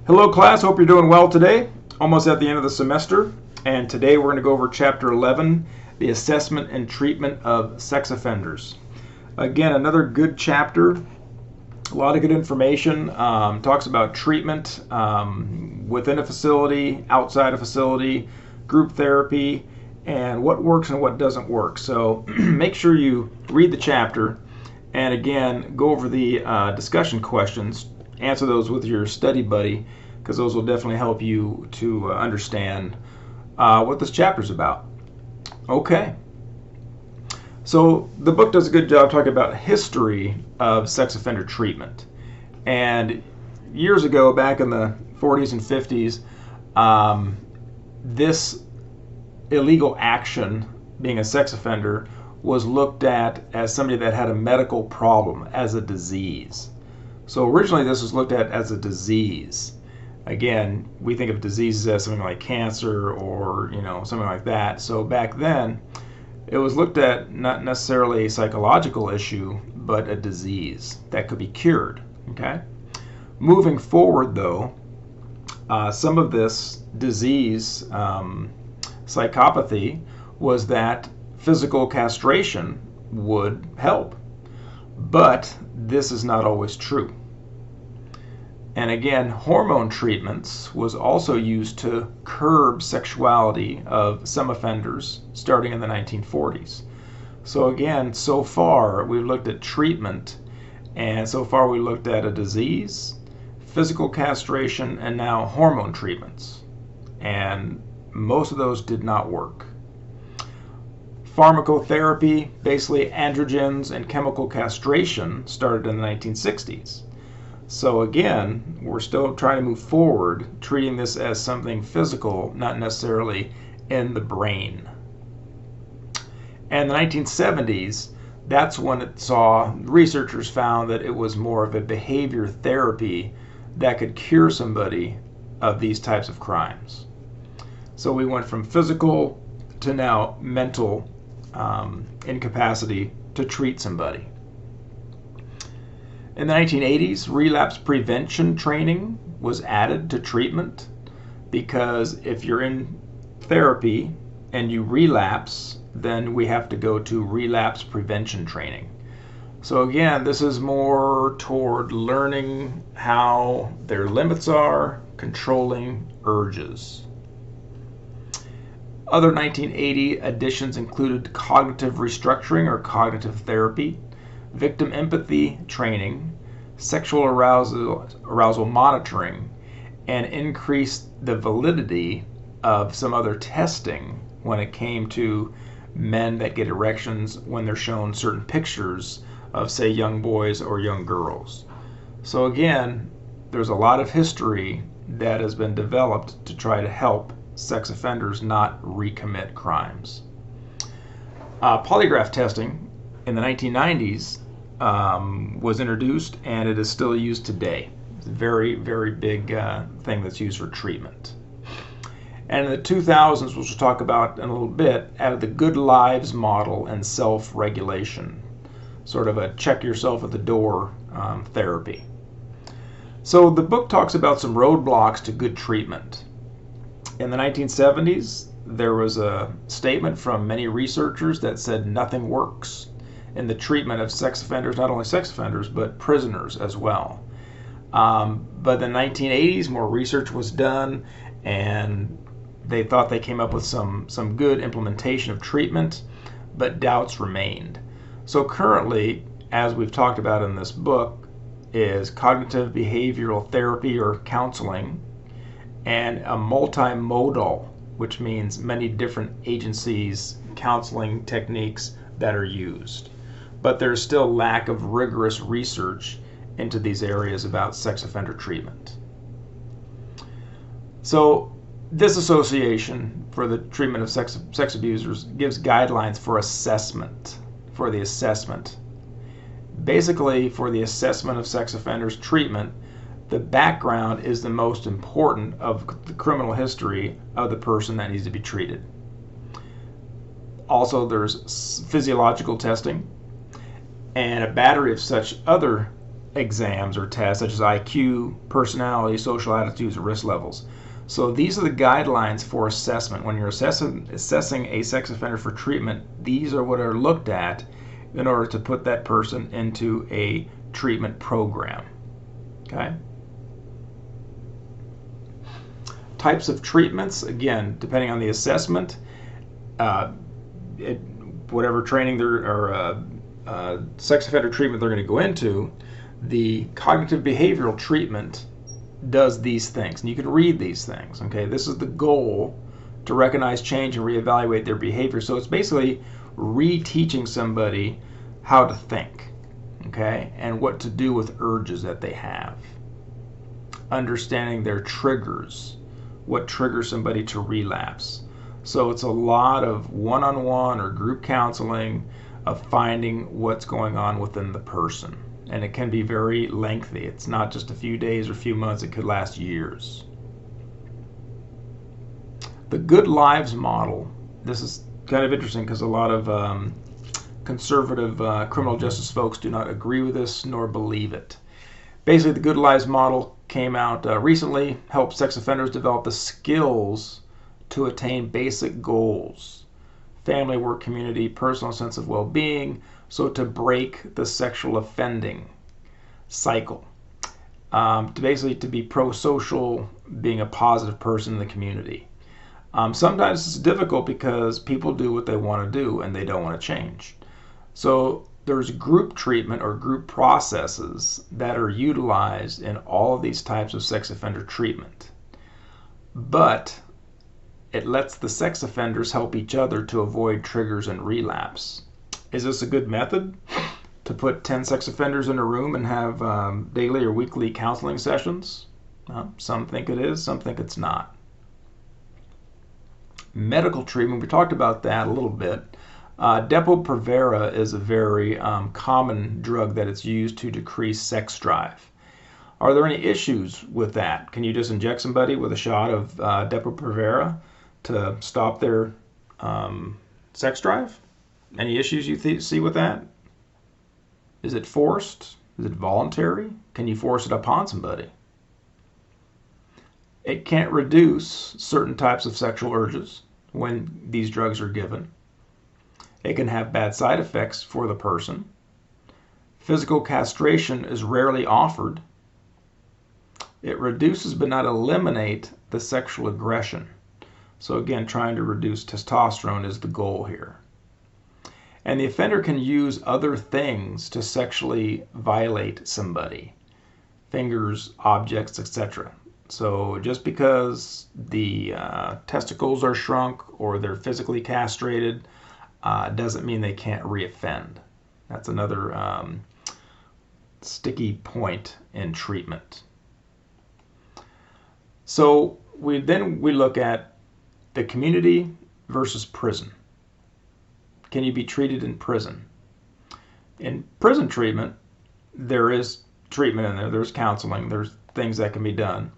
Hello class, hope you're doing well today. Almost at the end of the semester, and today we're going to go over Chapter 11, the assessment and treatment of sex offenders. Again, another good chapter, a lot of good information, talks about treatment within a facility, outside a facility, group therapy, and what works and what doesn't work. So make sure you read the chapter, and again, go over the discussion questions. Answer those with your study buddy, because those will definitely help you to understand what this chapter is about. Okay. So the book does a good job talking about history of sex offender treatment. And years ago, back in the 40s and 50s, this illegal action, being a sex offender, was looked at as somebody that had a medical problem, as a disease. So originally this was looked at as a disease. Again, we think of diseases as something like cancer or something like that. So back then, it was looked at not necessarily a psychological issue, but a disease that could be cured. Okay. Moving forward, though, some of this disease, psychopathy, was that physical castration would help. But this is not always true. And again, hormone treatments was also used to curb sexuality of some offenders starting in the 1940s. So again, so far we've looked at treatment, and so far we looked at a disease, physical castration, and now hormone treatments. And most of those did not work. Pharmacotherapy, basically androgens and chemical castration, started in the 1960s. So again, we're still trying to move forward, treating this as something physical, not necessarily in the brain. And the 1970s, that's when researchers found that it was more of a behavior therapy that could cure somebody of these types of crimes. So we went from physical to now mental incapacity to treat somebody. In the 1980s, relapse prevention training was added to treatment, because if you're in therapy and you relapse, then we have to go to relapse prevention training. So again, this is more toward learning how their limits are, controlling urges. Other 1980 additions included cognitive restructuring or cognitive therapy, victim empathy training, sexual arousal monitoring, and increased the validity of some other testing when it came to men that get erections when they're shown certain pictures of, say, young boys or young girls. So again, there's a lot of history that has been developed to try to help sex offenders not recommit crimes. Polygraph testing in the 1990s was introduced, and it is still used today. It's a very, very big thing that's used for treatment. And in the 2000s, which we'll talk about in a little bit, added the Good Lives model and self-regulation, sort of a check yourself at the door therapy. So the book talks about some roadblocks to good treatment. In the 1970s, there was a statement from many researchers that said nothing works in the treatment of sex offenders, not only sex offenders, but prisoners as well. But in the 1980s, more research was done, and they thought they came up with some good implementation of treatment, but doubts remained. So currently, as we've talked about in this book, is cognitive behavioral therapy or counseling, and a multimodal, which means many different agencies, counseling techniques that are used. But there's still lack of rigorous research into these areas about sex offender treatment. So this association for the treatment of sex abusers gives guidelines for assessment, Basically, for the assessment of sex offenders treatment, the background is the most important of the criminal history of the person that needs to be treated. Also, there's physiological testing and a battery of such other exams or tests such as IQ, personality, social attitudes, and risk levels. So these are the guidelines for assessment. When you're assessing a sex offender for treatment, these are what are looked at in order to put that person into a treatment program. Okay? Types of treatments, again, depending on the assessment, whatever training or sex offender treatment they're going to go into, the cognitive behavioral treatment does these things. And you can read these things. Okay, this is the goal, to recognize change and reevaluate their behavior. So it's basically reteaching somebody how to think, okay, and what to do with urges that they have. Understanding their triggers, what triggers somebody to relapse. So it's a lot of one-on-one or group counseling of finding what's going on within the person. And it can be very lengthy. It's not just a few days or a few months, it could last years. The Good Lives model, this is kind of interesting because a lot of conservative criminal justice folks do not agree with this nor believe it. Basically, the Good Lives model came out recently, helped sex offenders develop the skills to attain basic goals: family, work, community, personal sense of well-being, so to break the sexual offending cycle. To be pro-social, being a positive person in the community. Sometimes it's difficult because people do what they want to do and they don't want to change. So there's group treatment or group processes that are utilized in all of these types of sex offender treatment. But it lets the sex offenders help each other to avoid triggers and relapse. Is this a good method to put 10 sex offenders in a room and have daily or weekly counseling sessions? Some think it is, some think it's not. Medical treatment, we talked about that a little bit. Depo-Provera is a very common drug that it's used to decrease sex drive. Are there any issues with that? Can you just inject somebody with a shot of Depo-Provera to stop their sex drive? Any issues you see with that? Is it forced? Is it voluntary? Can you force it upon somebody? It can't reduce certain types of sexual urges when these drugs are given. It can have bad side effects for the person. Physical castration is rarely offered. It reduces but not eliminate the sexual aggression. So again, trying to reduce testosterone is the goal here. And the offender can use other things to sexually violate somebody. Fingers, objects, etc. So just because the testicles are shrunk or they're physically castrated doesn't mean they can't reoffend. That's another sticky point in treatment. So we look at the community versus prison. Can you be treated in prison? In prison treatment, there is treatment in there. There's counseling. There's things that can be done.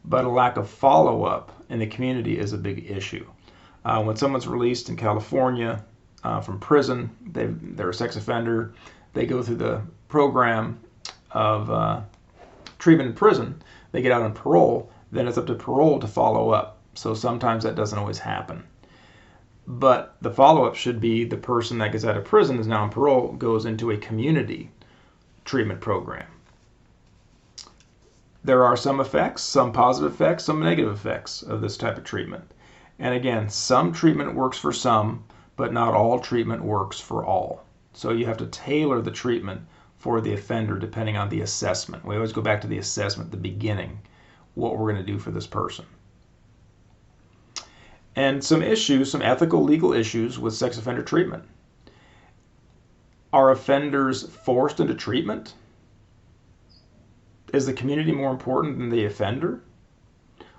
But a lack of follow-up in the community is a big issue. When someone's released in California from prison, they're a sex offender, they go through the program of treatment in prison, they get out on parole, then it's up to parole to follow up. So sometimes that doesn't always happen. But the follow-up should be the person that gets out of prison, is now on parole, goes into a community treatment program. There are some effects, some positive effects, some negative effects of this type of treatment. And again, some treatment works for some, but not all treatment works for all. So you have to tailor the treatment for the offender depending on the assessment. We always go back to the assessment at the beginning, what we're going to do for this person. And some issues, some ethical, legal issues with sex offender treatment. Are offenders forced into treatment? Is the community more important than the offender?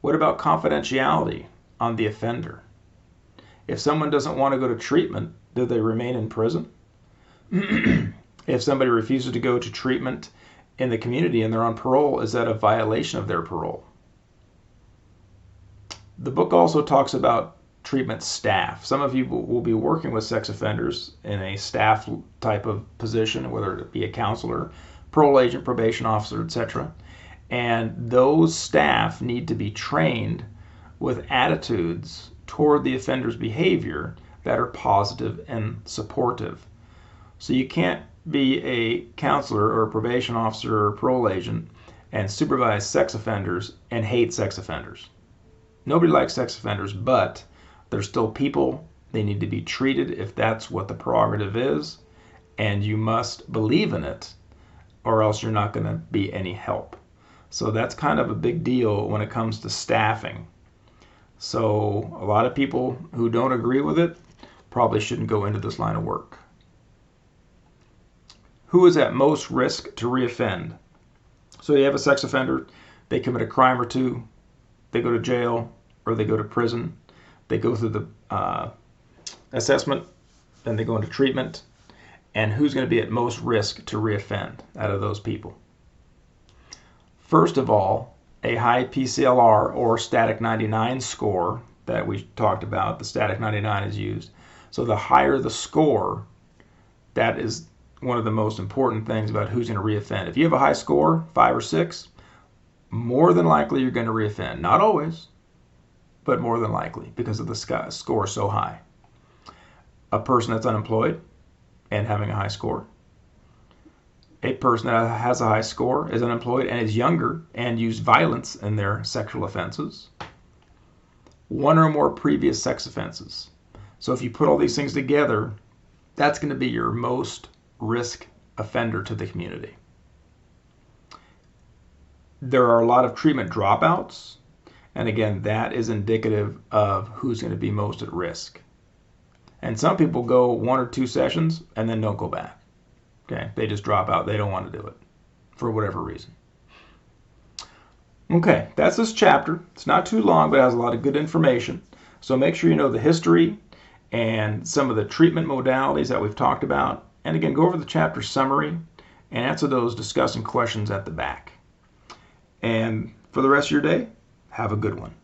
What about confidentiality on the offender? If someone doesn't want to go to treatment, do they remain in prison? If somebody refuses to go to treatment in the community and they're on parole, is that a violation of their parole? The book also talks about treatment staff. Some of you will be working with sex offenders in a staff type of position, whether it be a counselor, parole agent, probation officer, etc. And those staff need to be trained with attitudes toward the offender's behavior that are positive and supportive. So you can't be a counselor or a probation officer or a parole agent and supervise sex offenders and hate sex offenders. Nobody likes sex offenders, but they're still people. They need to be treated if that's what the prerogative is, and you must believe in it, or else you're not going to be any help. So that's kind of a big deal when it comes to staffing. So a lot of people who don't agree with it probably shouldn't go into this line of work. Who is at most risk to reoffend? So you have a sex offender, they commit a crime or two, they go to jail or they go to prison, they go through the assessment, then they go into treatment, and who's going to be at most risk to reoffend out of those people? First of all, a high PCLR or static 99 score that we talked about, the static 99 is used. So the higher the score, that is one of the most important things about who's going to reoffend. If you have a high score, 5 or 6, more than likely you're going to reoffend. Not always, but more than likely because of the score so high. A person that's unemployed and having a high score. A person that has a high score, is unemployed, and is younger and used violence in their sexual offenses. 1 or more previous sex offenses. So if you put all these things together, that's going to be your most risk offender to the community. There are a lot of treatment dropouts, and again, that is indicative of who's going to be most at risk. And some people go 1 or 2 sessions and then don't go back. Okay, they just drop out. They don't want to do it for whatever reason. Okay, that's this chapter. It's not too long, but it has a lot of good information. So make sure you know the history and some of the treatment modalities that we've talked about. And again, go over the chapter summary and answer those discussion questions at the back. And for the rest of your day, have a good one.